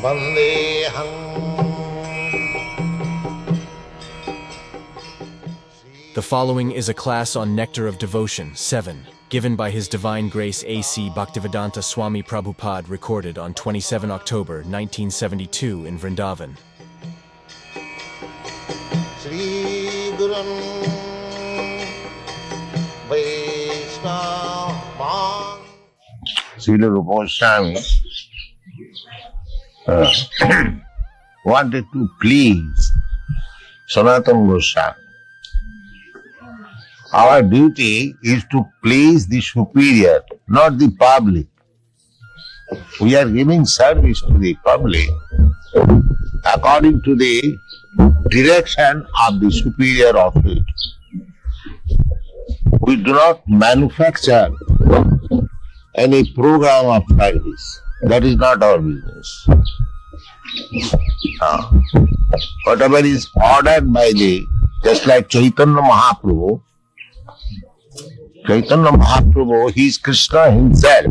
The following is a class on Nectar of Devotion 7, given by His Divine Grace A.C. Bhaktivedanta Swami Prabhupada, recorded on 27 October 1972 in Vrindavan. Srila Prabhupada wanted to please Sanatana Goswami. Our duty is to please the superior, not the public. We are giving service to the public according to the direction of the superior authority. We do not manufacture any program of service. That is not our business. Whatever is ordered by just like Chaitanya Mahaprabhu, he is Krishna himself.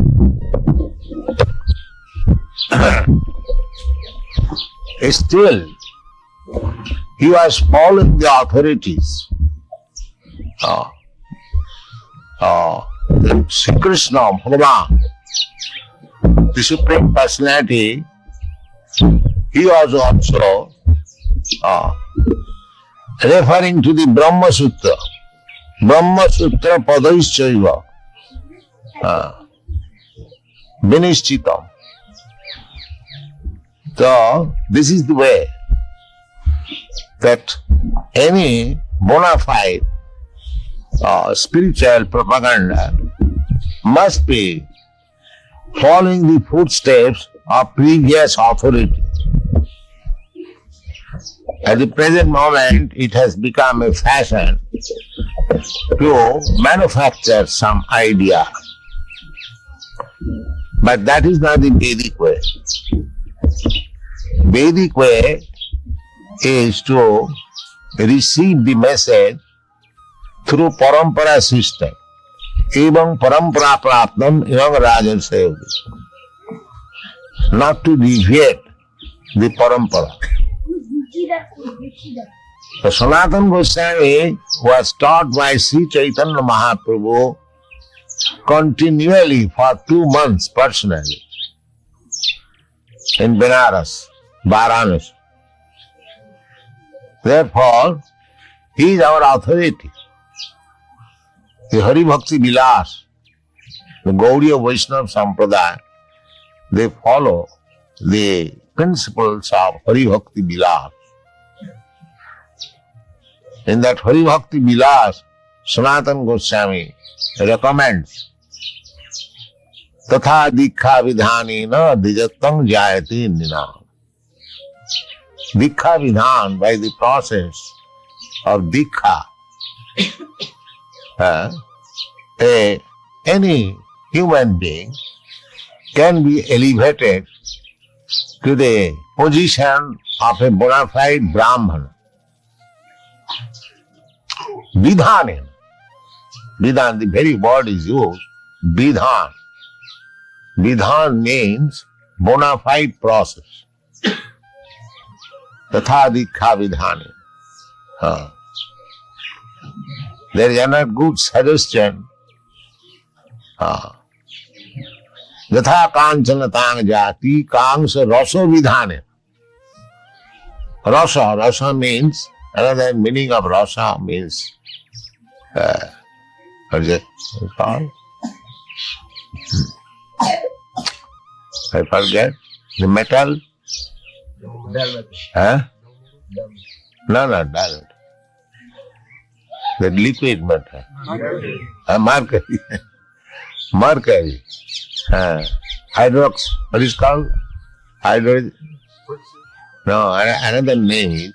Still, he was following the authorities. Sri Krishna, Bhagavan, the Supreme Personality, he was also referring to the Brahma Sutra. Brahma Sutra Padaischaiva Vinishchitam. So, this is the way that any bona fide spiritual propaganda must be following the footsteps of previous authority. At the present moment, it has become a fashion to manufacture some idea. But that is not the Vedic way. Vedic way is to receive the message through parampara system. Evam parampara praptam evam rajarsaya. Not to deviate the parampara. So Sanatana Goswami was taught by Sri Chaitanya Mahaprabhu continually for 2 months personally in Benares, Varanasi. Therefore, he is our authority. The Hari Bhakti Lilas, the Gaudiya Vaishnava Sampradaya, they follow the principles of Hari Bhakti Lilas. In that Hari Bhakti Lilas, Sanatana Goswami recommends Tatha Dikshya Vidhanena Dijattam Jayati Ninam. Dikshya Vidhan, by the process of Dikshya, any human being can be elevated to the position of a bona fide Brahmana. Vidhan, the very word is used, Vidhan. Vidhan means bona fide process. Tatha Dikshya Vidhani. There is another good suggestion. Yatha kanchana tang jati kangsa rasa vidhane. Rasa means, another meaning of rasa means, what is it called? I forget. The metal? No, diamond. The liquid metal. Mercury. Hydrox. What is called? Hydrogen. No, another name is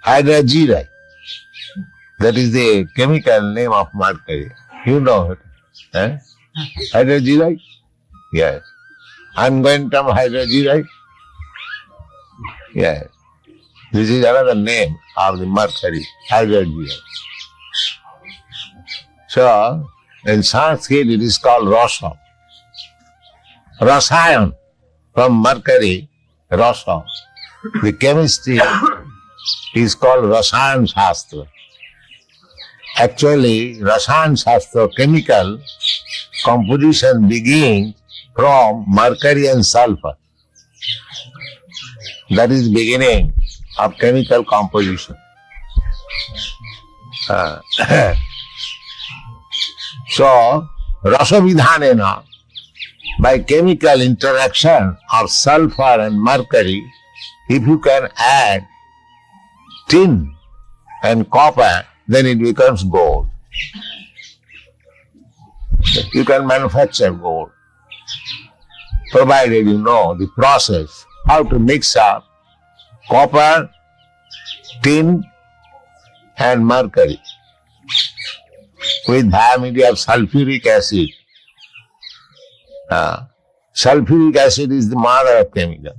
hydrogen. That is the chemical name of mercury. You know it. Hydrogen? Yes. Unquantum hydrogen? Yes. This is another name of the mercury, hydrogen. So, in Sanskrit it is called rasa. Rasayan. from mercury, rasa. The chemistry is called Rasayan Shastra. Actually, Rasayan Shastra, chemical composition begins from mercury and sulfur. That is beginning of chemical composition. So, Rasa Vidhanena, by chemical interaction of sulfur and mercury, if you can add tin and copper, then it becomes gold. You can manufacture gold, provided you know the process, how to mix up copper, tin and mercury with diamide of sulfuric acid. Sulfuric acid is the mother of chemical.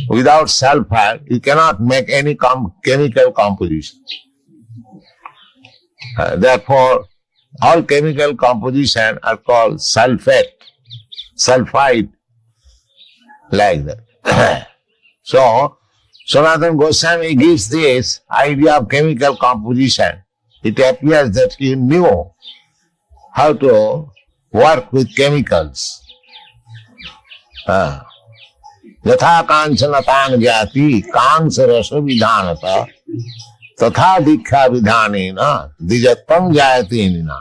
Without sulfur, you cannot make any chemical composition. Therefore, all chemical composition are called sulfate, sulfide, like that. So, Sanatana Goswami gives this idea of chemical composition. It appears that he knew how to work with chemicals. Yatha kanchanatan jati kansa rasa vidhanata tatha dikshya vidhanena dijattam jayati nina.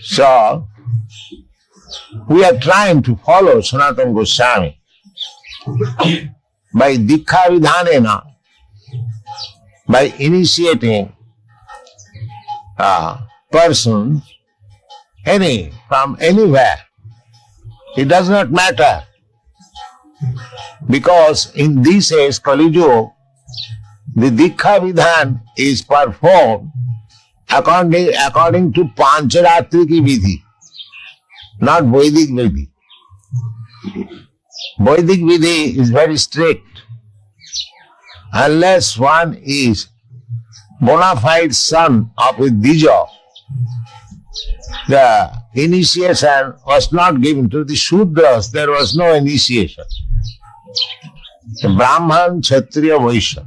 So, we are trying to follow Sanatana Goswami. By Dikshya Vidhanena, by initiating a person, from anywhere, it does not matter. Because in this age, Kali Yuga, the Dikshya Vidhan is performed according to Pancharatriki Vidhi, not Vedic Vidhi. Vedic Vidhi is very strict. Unless one is bona fide son of a Dija, the initiation was not given to the Shudras. There was no initiation. The Brahman, Kshatriya, Vaishya.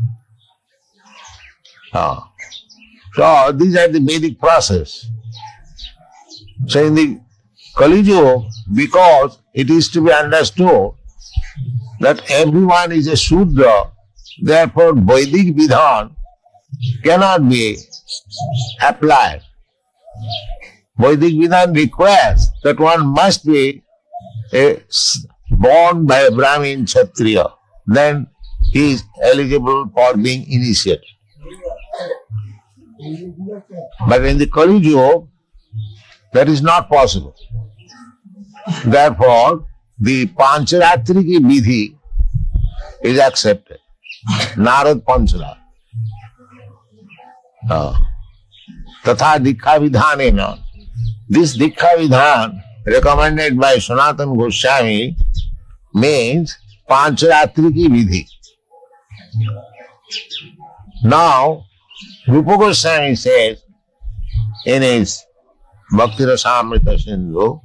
So these are the Vedic process. So in the Kali Yuga, because it is to be understood that everyone is a Shudra, therefore Vedic Vidhan cannot be applied. Vedic Vidhan requires that one must be born by a Brahmin Kshatriya. Then he is eligible for being initiated. But in the Kali Yuga, that is not possible. Therefore, the Pancharatriki Vidhi is accepted. Narad Panchara. Tatha Dikshya Vidhanena. This Dikshya Vidhan recommended by Sanatana Goswami means Pancharatriki Vidhi. Now, Rupa Goswami says in his Bhakti Rasamrita Sindhu,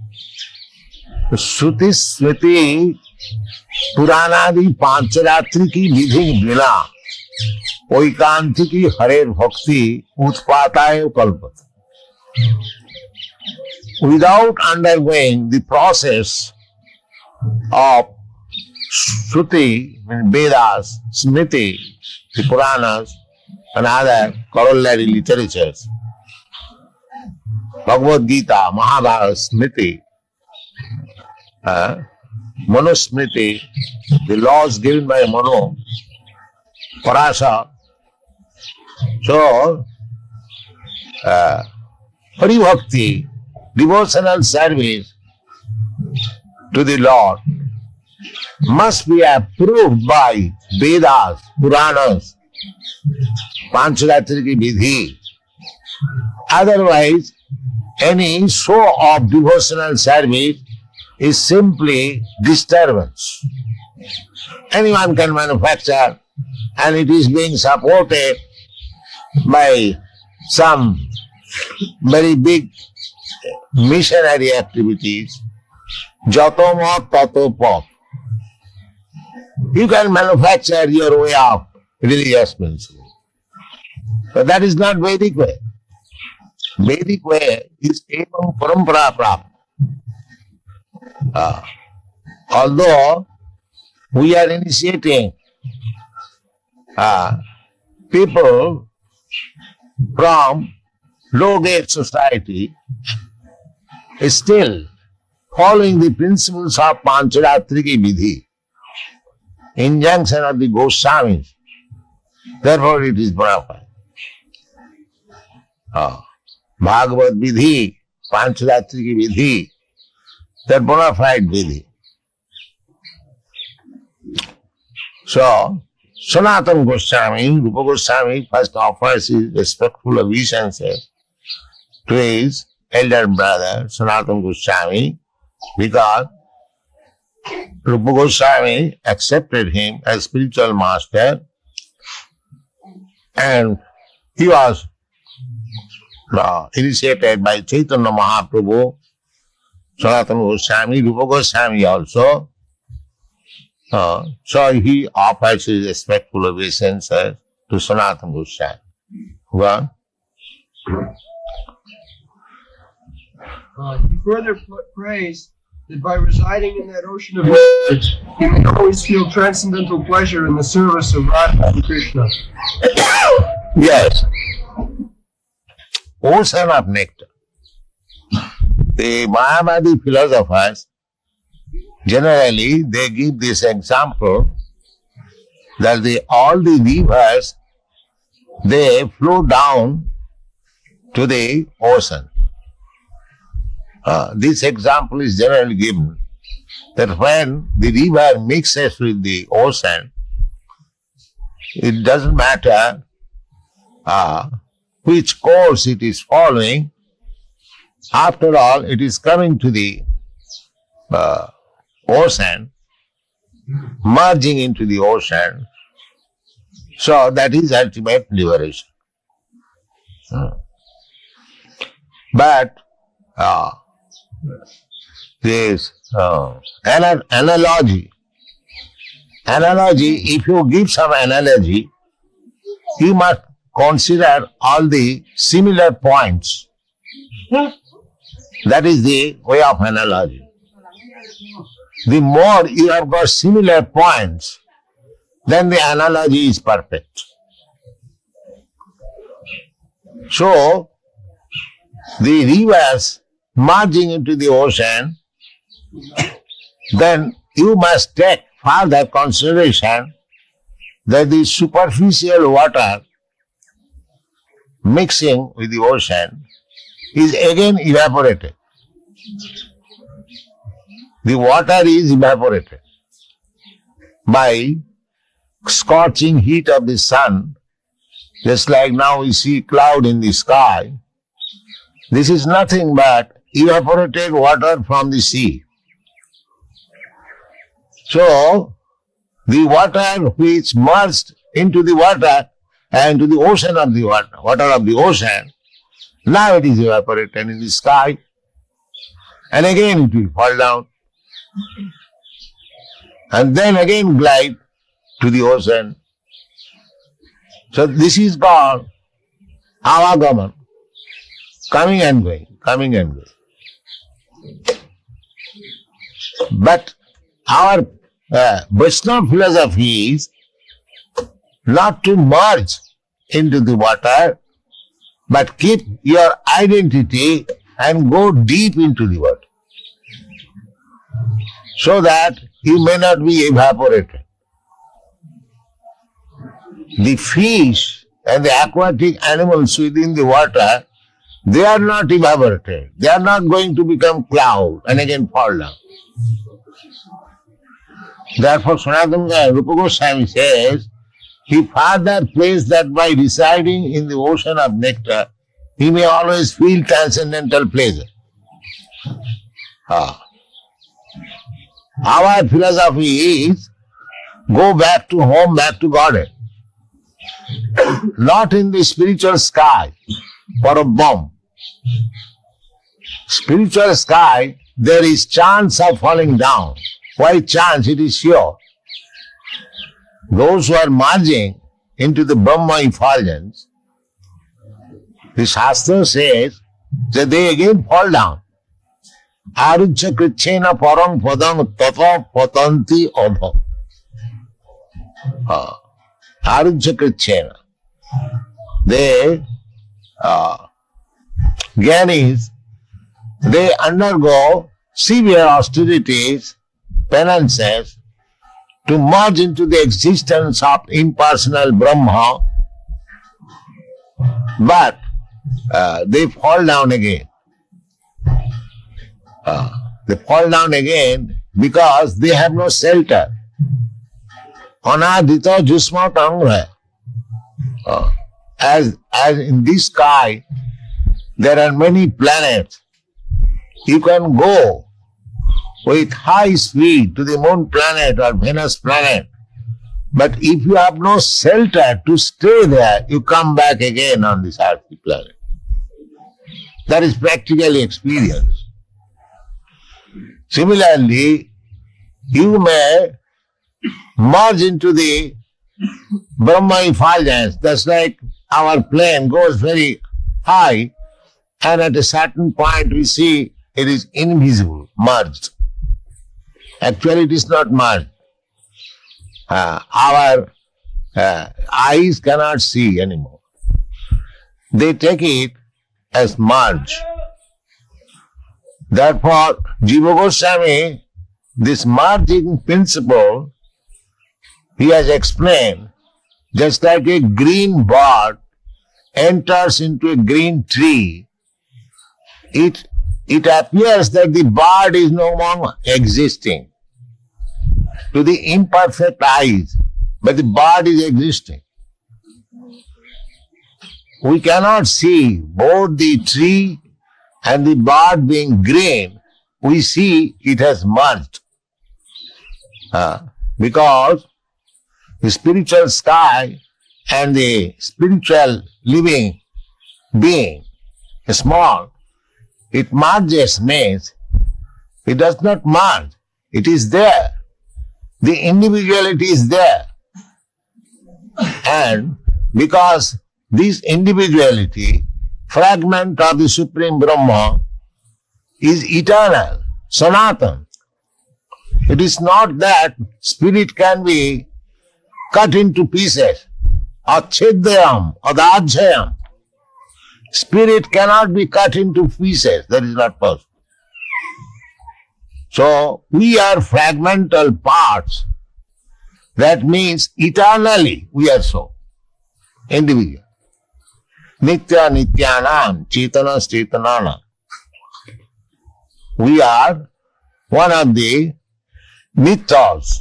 Shruti Smriti Puranadi Pancharatriki Vidhi Vina Oikantiki Hare Bhakti Utpatayo Kalpata. Without undergoing the process of Shruti, Vedas, Smriti, the Puranas, and other corollary literatures, Bhagavad-gita, Mahabharata, Smriti, Manusmriti, the laws given by Manu, Parasa. So, Hari Bhakti, devotional service to the Lord, must be approved by Vedas, Puranas, Pancharatriki Vidhi. Otherwise, any show of devotional service is simply disturbance. Anyone can manufacture, and it is being supported by some very big missionary activities. Jato mat tato pop. You can manufacture your way of religious principle. But that is not Vedic way. Vedic way is evam parampara prap. Although we are initiating people from low-grade society, still following the principles of Pancharatriki Vidhi, injunction of the Goswamis. Therefore it is bona fide. Bhagavad-Vidhi, Pancharatriki Vidhi, that bona fide Vidhi. So, Sanatana Goswami, Rupa Goswami first offers his respectful obeisances to his elder brother, Sanatana Goswami, because Rupa Goswami accepted him as spiritual master and he was initiated by Chaitanya Mahaprabhu, Sanatana Goswami, Rupa Goswami also. So he offers his respectful obeisances to Sanatana Goswami. Well, he further prays that by residing in that ocean of knowledge, he may always feel transcendental pleasure in the service of Radha and Krishna. Yes. Ocean of nectar. The Mayavadi philosophers, generally, they give this example that all the rivers, they flow down to the ocean. This example is generally given that when the river mixes with the ocean, it doesn't matter which course it is following. After all, it is coming to the ocean, merging into the ocean. So that is ultimate liberation. But this analogy, if you give some analogy, you must consider all the similar points. That is the way of analogy. The more you have got similar points, then the analogy is perfect. So, the rivers merging into the ocean, then you must take further consideration that the superficial water mixing with the ocean is again evaporated. The water is evaporated by scorching heat of the sun, just like now we see cloud in the sky. This is nothing but evaporated water from the sea. So, the water which merged into the water and to the ocean of the water of the ocean, now it is evaporated in the sky, and again it will fall down, and then again glide to the ocean. So this is called avagaman, coming and going, coming and going. But our Vaishnava philosophy is not to merge into the water, but keep your identity and go deep into the water, so that you may not be evaporated. The fish and the aquatic animals within the water, they are not evaporated. They are not going to become cloud and again fall down. Therefore, Sanatana Rupa Goswami says, he further prays that by residing in the ocean of nectar, he may always feel transcendental pleasure. Our philosophy is go back to home, back to Godhead. Not in the spiritual sky for a bomb. Spiritual sky there is chance of falling down. Why chance? It is sure. Those who are merging into the Brahma effulgence, the Shastra says that they again fall down. Arujya krichena parang padang tata patanti adha. Arujya krichena. They, Gyanis, they undergo severe austerities, penances, to merge into the existence of impersonal Brahma, but they fall down again. They fall down again because they have no shelter. Anadita jusma tangra. As in this sky, there are many planets. You can go with high speed to the moon planet or Venus planet. But if you have no shelter to stay there, you come back again on this earthly planet. That is practically experienced. Similarly, you may merge into the Brahma effulgence. That's like our plane goes very high, and at a certain point we see it is invisible, merged. Actually, it is not merged. Our eyes cannot see anymore. They take it as merge. Therefore, Jiva Goswami, this merging principle, he has explained, just like a green bird enters into a green tree, it appears that the bird is no longer existing to the imperfect eyes, but the bird is existing. We cannot see both the tree and the bird being green. We see it has merged. Because the spiritual sky and the spiritual living being is small. It merges, means it does not merge. It is there. The individuality is there. And because this individuality, fragment of the Supreme Brahma, is eternal, Sanatan. It is not that spirit can be cut into pieces. Achhidyam, adajyam. Spirit cannot be cut into pieces. That is not possible. So, we are fragmental parts. That means eternally we are so. Individual. Nitya nityanam, chetana chetananam. We are one of the nityas.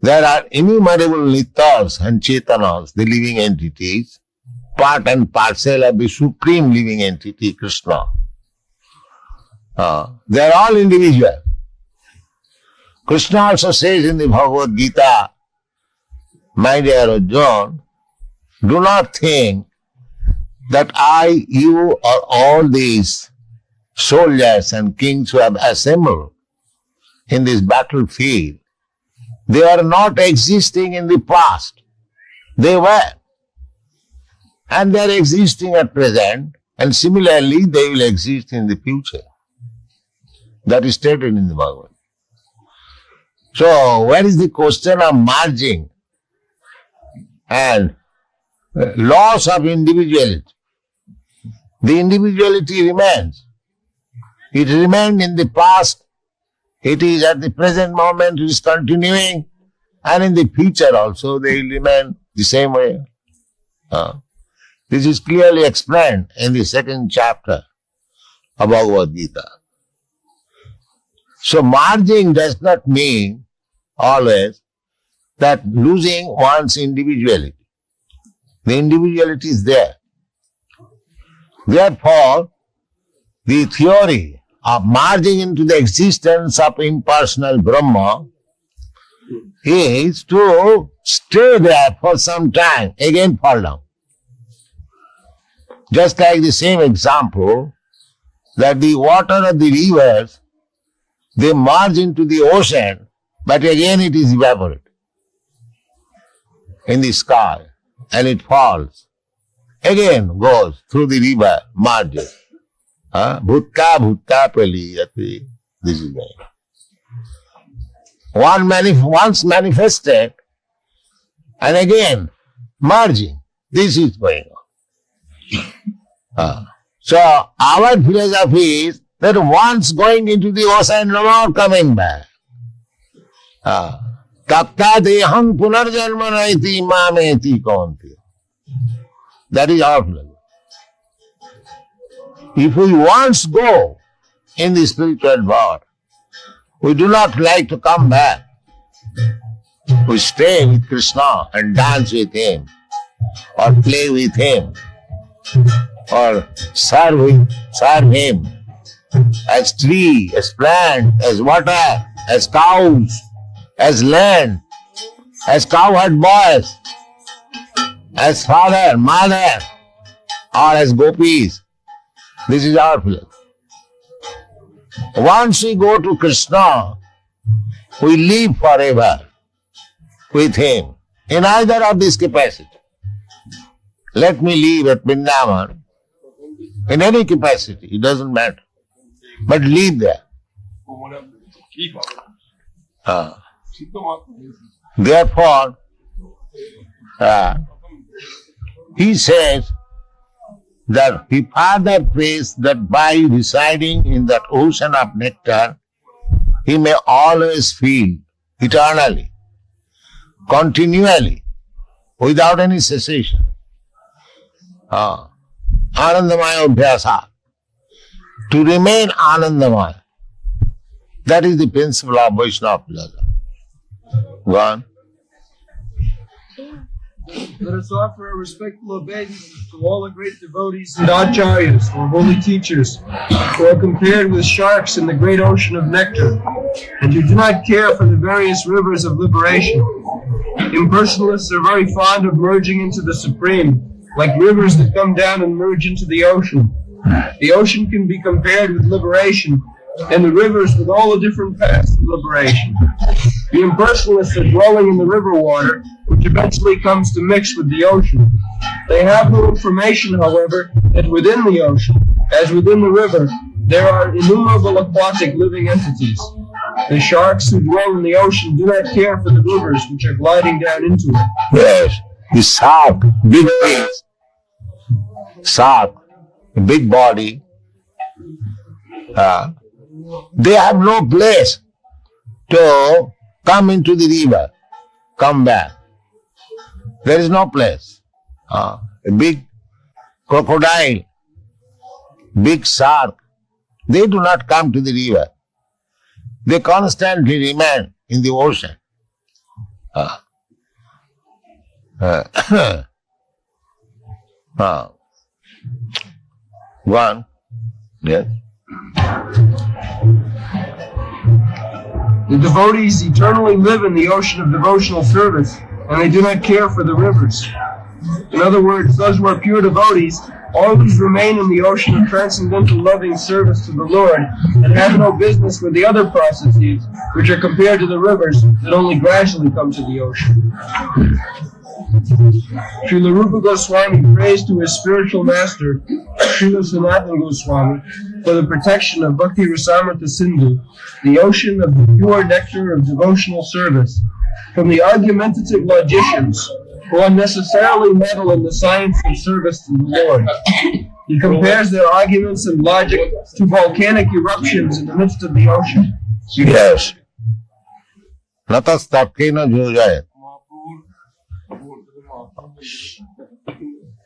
There are innumerable nityas and chetanas, the living entities, part and parcel of the supreme living entity, Krishna. They are all individual. Krishna also says in the Bhagavad-gita, my dear Arjuna, do not think that I, you, or all these soldiers and kings who have assembled in this battlefield, they are not existing in the past. They were. And they are existing at present, and similarly they will exist in the future. That is stated in the Bhagavad. So, where is the question of merging and loss of individuality? The individuality remains. It remained in the past, it is at the present moment, it is continuing, and in the future also they will remain the same way. This is clearly explained in the second chapter of Bhagavad-gita. So merging does not mean always that losing one's individuality. The individuality is there. Therefore, the theory of merging into the existence of impersonal Brahma is to stay there for some time, again fall down. Just like the same example that the water of the rivers, they merge into the ocean, but again it is evaporated in the sky, and it falls. Again goes through the river, merges. Bhutta bhutta praliyate. This is the once manifested, and again merging. This is going on. So our philosophy is that once going into the ocean, no more coming back. Takta deham punarjanma naiti mameti kaunti. That is our philosophy. If we once go in the spiritual world, we do not like to come back. We stay with Krishna and dance with him, or play with him, or serve him as tree, as plant, as water, as cows, as land, as cowherd boys, as father, mother, or as gopis. This is our philosophy. Once we go to Krishna, we live forever with him in either of these capacities. Let me live at Vrindavan in any capacity, it doesn't matter. But live there. Therefore, he says that he further prays that by residing in that ocean of nectar, he may always feel eternally, continually, without any cessation. Anandamaya Abhyasa. To remain Anandamaya. That is the principle of Vaishnava philosophy. Go on. Let us offer our respectful obeisance to all the great devotees and Acharyas, or holy teachers, who are compared with sharks in the great ocean of nectar, and who do not care for the various rivers of liberation. Impersonalists are very fond of merging into the Supreme, like rivers that come down and merge into the ocean. The ocean can be compared with liberation, and the rivers with all the different paths of liberation. The impersonalists are dwelling in the river water, which eventually comes to mix with the ocean. They have no information, however, that within the ocean, as within the river, there are innumerable aquatic living entities. The sharks who dwell in the ocean do not care for the rivers which are gliding down into it. Yes, the shark, big things. Shark, big body. They have no place to come into the river, come back. There is no place. A big crocodile, big shark, they do not come to the river. They constantly remain in the ocean. One, yes. The devotees eternally live in the ocean of devotional service, and they do not care for the rivers. In other words, those who are pure devotees always remain in the ocean of transcendental loving service to the Lord, and have no business with the other processes, which are compared to the rivers that only gradually come to the ocean. Srila Rupa Goswami prays to his spiritual master, Srila Sanatana Goswami, for the protection of Bhakti Rasamrita Sindhu, the ocean of the pure nectar of devotional service, from the argumentative logicians who unnecessarily meddle in the science of service to the Lord. He compares their arguments and logic to volcanic eruptions in the midst of the ocean. Yes. Natastapkena jujayat.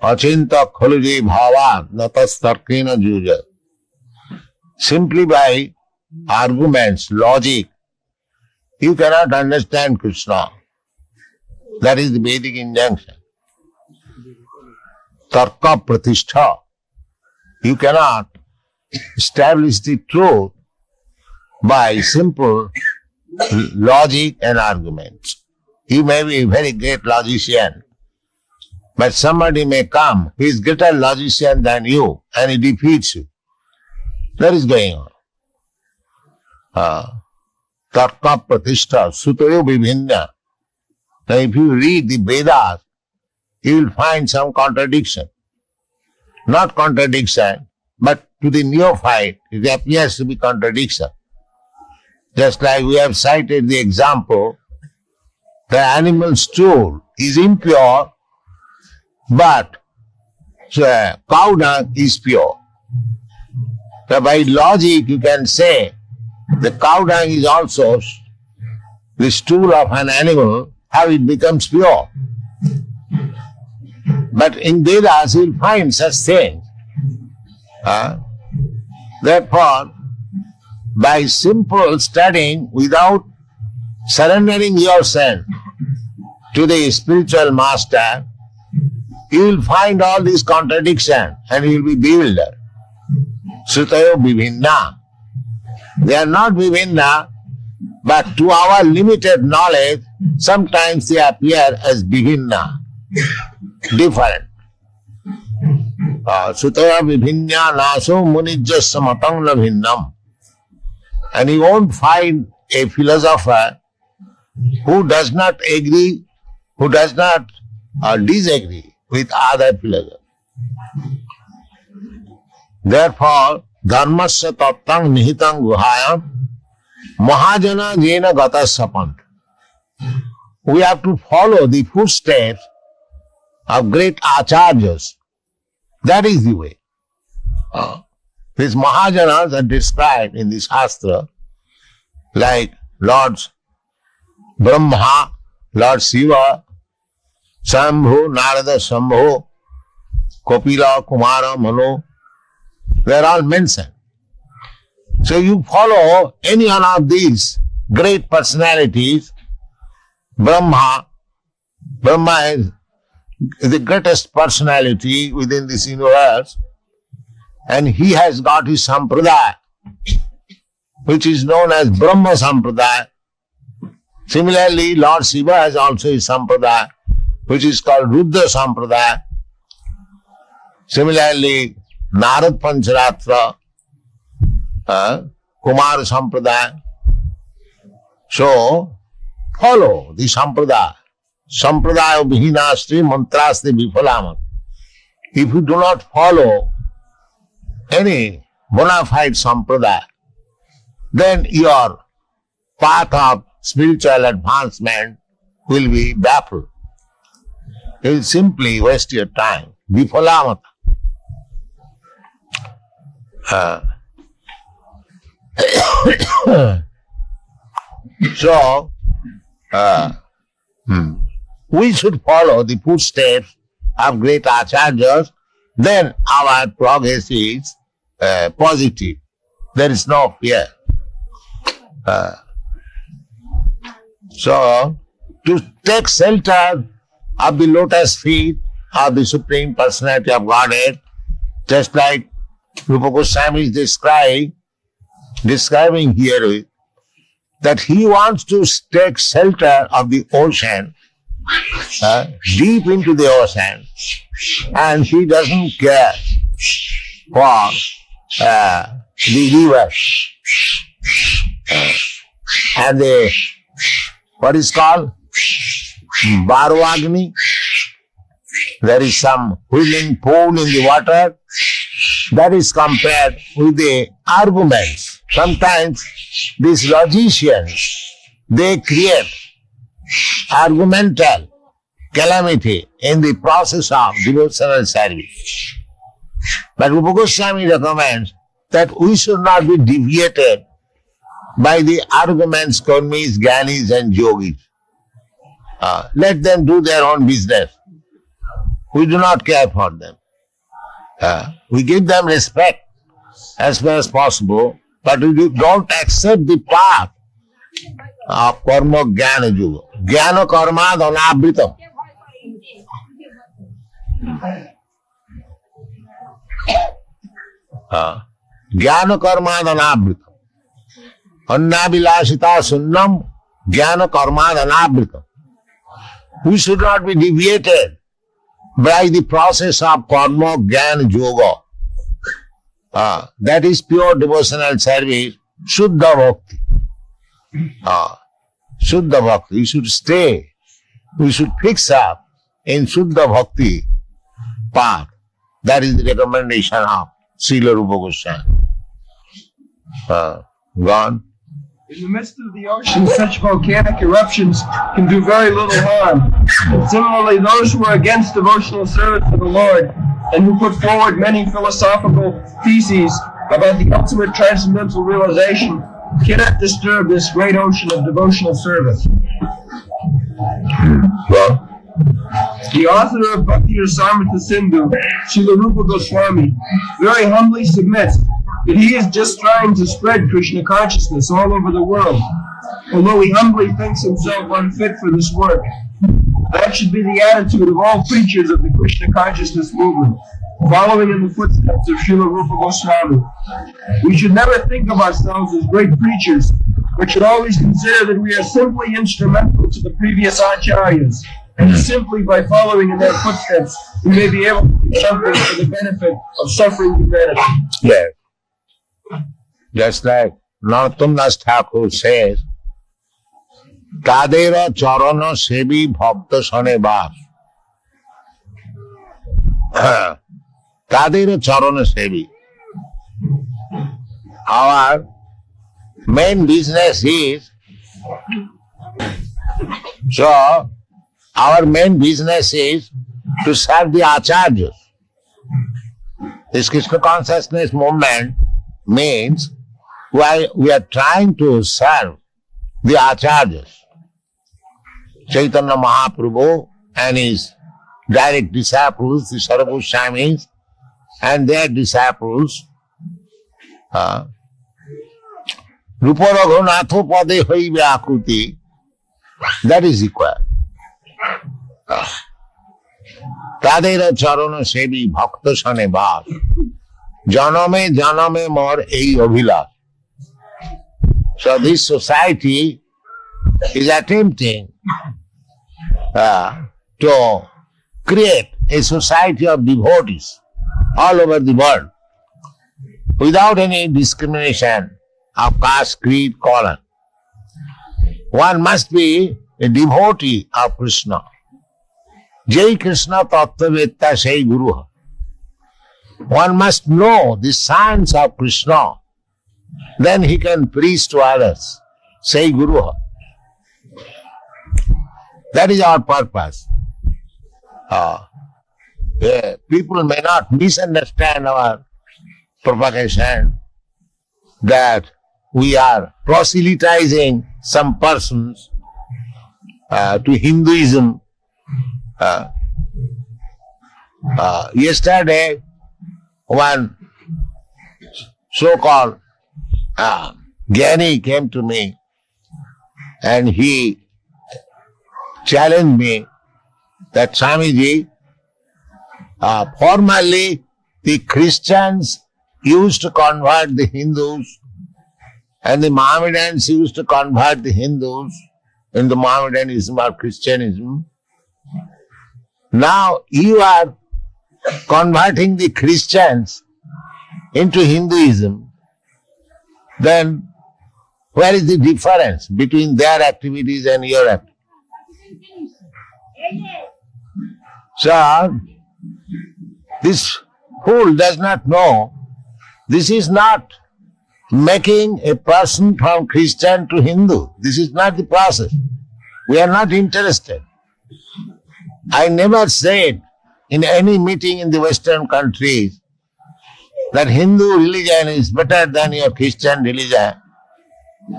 Achinta khaluji bhavan natastarkena jujayat. Simply by arguments, logic, you cannot understand Krishna. That is the Vedic injunction. Tarka pratishtha. You cannot establish the truth by simple logic and arguments. You may be a very great logician, but somebody may come who is greater logician than you, and he defeats you. That is going on. Tarka Pratishtha Sutayo Vibhinna. Now if you read the Vedas, you will find some contradiction. Not contradiction, but to the neophyte, it appears to be contradiction. Just like we have cited the example, the animal stool is impure, but cow dung is pure. So by logic you can say the cow dung is also the stool of an animal, how it becomes pure. But in Vedas you will find such things. Therefore, by simple studying without surrendering yourself to the spiritual master, you will find all these contradictions and you will be bewildered. Sutayo Vibhinna. They are not Vibhinna, but to our limited knowledge, sometimes they appear as Vibhinna, different. Sutaya Vibhinna naso munijjasya matang na bhinnam. And you won't find a philosopher who does not agree, who does not disagree with other philosophers. Therefore, dharmasya tattang nihitang guhayam mahajana jena gata sapant. We have to follow the footsteps of great Acharyas. That is the way. These Mahajanas are described in this Shastra like Lords Brahma, Lord Shiva, Shambhu, Narada, Shambhu, Kapila, Kumara, Manu. They are all mentioned. So you follow any one of these great personalities. Brahma is the greatest personality within this universe, and he has got his sampradaya, which is known as Brahma Sampradaya. Similarly, Lord Shiva has also his sampradaya, which is called Rudra Sampradaya. Similarly, Narad Pancharatra, Kumar Sampradaya. So, follow the sampradaya. Sampradaya vihinasti mantrasti vifalamat. If you do not follow any bona fide sampradaya, then your path of spiritual advancement will be baffled. You will simply waste your time. Vifalamata. So, we should follow the footsteps of great Acharyas, then our progress is positive. There is no fear. So, to take shelter of the lotus feet of the Supreme Personality of Godhead, just like Rupa Goswami is describing here, that he wants to take shelter of the ocean, deep into the ocean, and he doesn't care for the rivers and the, what is called, Barvagni. There is some whirling pool in the water. That is compared with the arguments. Sometimes these logicians, they create argumental calamity in the process of devotional service. But Rupa Goswami recommends that we should not be deviated by the arguments, karmis, gyanis and yogis. Let them do their own business. We do not care for them. We give them respect as far as possible, but we don't accept the path of karma jnana yuga. Jnana karma dhanavritam. Jnana karma dhanavritam. Annavilasita sunnam jnana karma dhanavritam. We should not be deviated by the process of karma jnana yoga. That is pure devotional service, Shuddha Bhakti. Shuddha Bhakti. You should stay. We should fix up in Shuddha Bhakti path. That is the recommendation of Srila Rupa Goswami. Gone. In the midst of the ocean, such volcanic eruptions can do very little harm. And similarly, those who are against devotional service to the Lord and who put forward many philosophical theses about the ultimate transcendental realization cannot disturb this great ocean of devotional service. Well, the author of Bhakti Rasamrita Sindhu, Srila Rupa Goswami, very humbly submits that he is just trying to spread Krishna consciousness all over the world, although he humbly thinks himself unfit for this work. That should be the attitude of all preachers of the Krishna consciousness movement, following in the footsteps of Srila Rupa Goswami. We should never think of ourselves as great preachers, but should always consider that we are simply instrumental to the previous Acharyas, and simply by following in their footsteps, we may be able to do something for the benefit of suffering humanity. yes. Just like Narottam Das Thakur says, Tadera charana sebi bhakta sane bas. Tadera charana sebi. Our main business is, our main business is to serve the Acharyas. This Krishna Consciousness movement means we are trying to serve the Acharyas. Chaitanya Mahaprabhu and his direct disciples, the Sarva Goswamis, and their disciples, Rupa Raghunatha Pade Haive Akruti, that is required. Tadera charana sebi bhakta sane bas. Janame janame mor ei abhilash. So this society is attempting to create a society of devotees all over the world without any discrimination of caste, creed, color. One must be a devotee of Krishna. Jai Krishna Tattvavetta Sai Guru. One must know the science of Krishna. Then he can preach to others. Sai Guru. That is our purpose. People may not misunderstand our propagation that we are proselytizing some persons to Hinduism. Yesterday, one so-called Gyani came to me and he challenged me that Swamiji, formerly the Christians used to convert the Hindus and the Mohammedans used to convert the Hindus in the Mohammedanism or Christianism. Now you are converting the Christians into Hinduism. Then where is the difference between their activities and your activities? So, this fool does not know this is not making a person from Christian to Hindu. This is not the process. We are not interested. I never said in any meeting in the Western countries that Hindu religion is better than your Christian religion.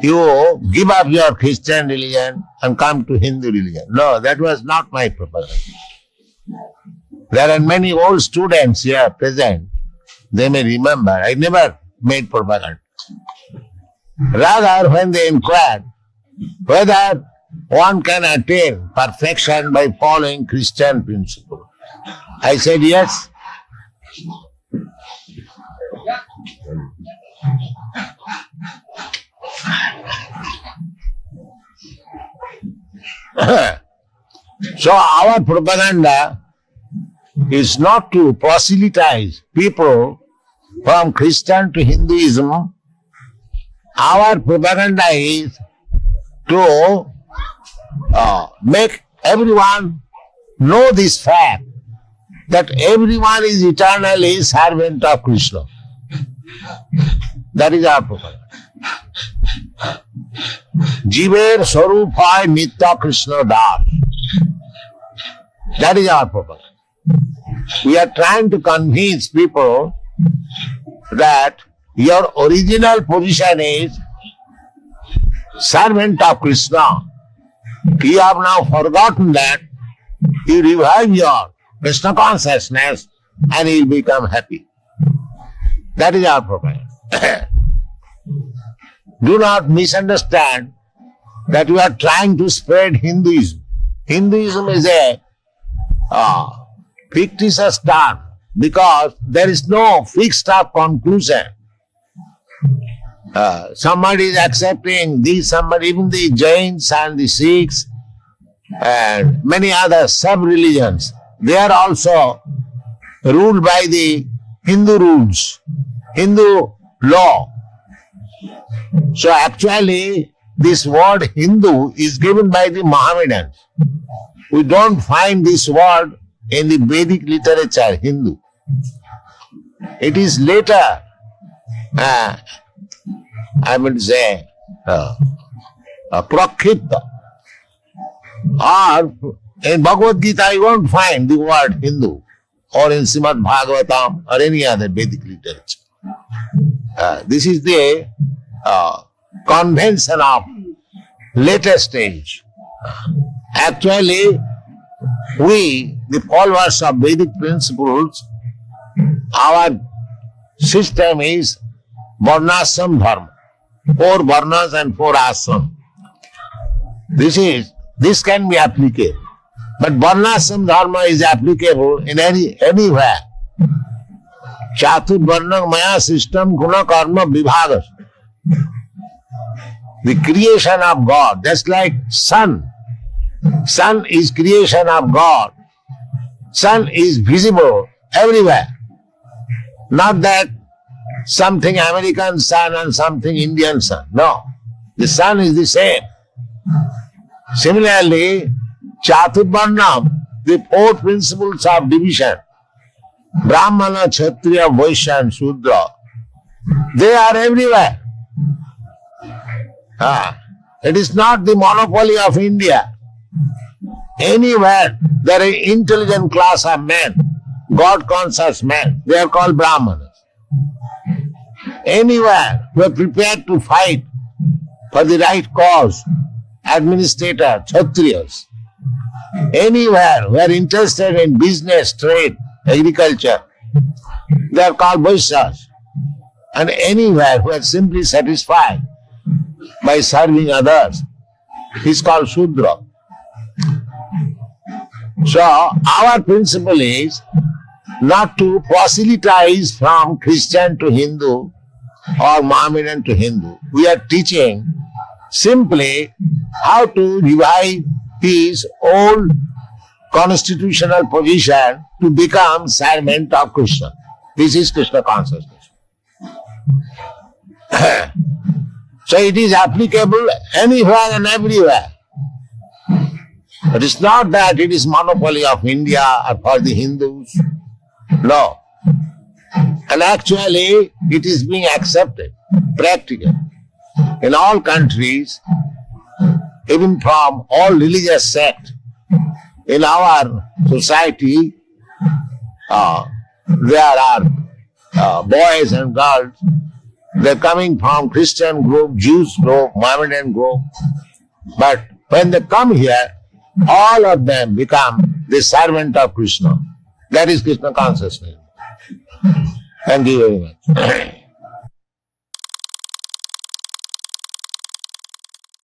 You give up your Christian religion and come to Hindu religion. No, that was not my proposal. There are many old students here present. They may remember. I never made propaganda. Rather, when they inquired whether one can attain perfection by following Christian principles, I said yes. So our propaganda is not to proselytize people from Christian to Hinduism, our propaganda is to make everyone know this fact that everyone is eternally servant of Krishna. That is our propaganda. Jiver Swarup hoy Nitya Krishna Das. That is our propaganda. We are trying to convince people that your original position is servant of Krishna. You have now forgotten that. You revive your Krishna consciousness and you become happy. That is our propaganda. Do not misunderstand that we are trying to spread Hinduism. Hinduism is a fictitious term because there is no fixed up conclusion. Somebody is accepting this, somebody, even the Jains and the Sikhs and many other sub-religions, they are also ruled by the Hindu rules, Hindu law. So actually, this word Hindu is given by the Mohammedans. We don't find this word in the Vedic literature, Hindu. It is later, I would say, Prakrita. Or in Bhagavad-gita, you won't find the word Hindu, or in Srimad Bhagavatam, or any other Vedic literature. This is the convention of latest age. Actually, we, the followers of Vedic principles, our system is Varnashram Dharma, 4 Varnas and 4 Ashram. This can be applicable. But Varnashram Dharma is applicable in anywhere. Chatur Varna Maya system Guna Karma Vibhagas. The creation of God, just like sun. Sun is creation of God. Sun is visible everywhere. Not that something American sun and something Indian sun. No. The sun is the same. Similarly, Chaturvarna, the 4 principles of division, Brahmana, Kshatriya, Vaishya and Shudra, they are everywhere. It is not the monopoly of India. Anywhere there is an intelligent class of men, God-conscious men, they are called Brahmanas. Anywhere who are prepared to fight for the right cause, administrator, Kshatriyas. Anywhere who are interested in business, trade, agriculture, they are called Vaishyas. And anywhere who are simply satisfied by serving others, is called Shudra. So, our principle is not to proselytize from Christian to Hindu or Mohammedan to Hindu. We are teaching simply how to revive his old constitutional position to become servant of Krishna. This is Krishna Consciousness. So it is applicable anywhere and everywhere. It is not that it is monopoly of India or for the Hindus. No. And actually, it is being accepted, practically. In all countries, even from all religious sects, in our society, there are boys and girls. They are coming from Christian group, Jews group, Mohammedan group. But when they come here, all of them become the servant of Krishna. That is Krishna Consciousness. Thank you very much.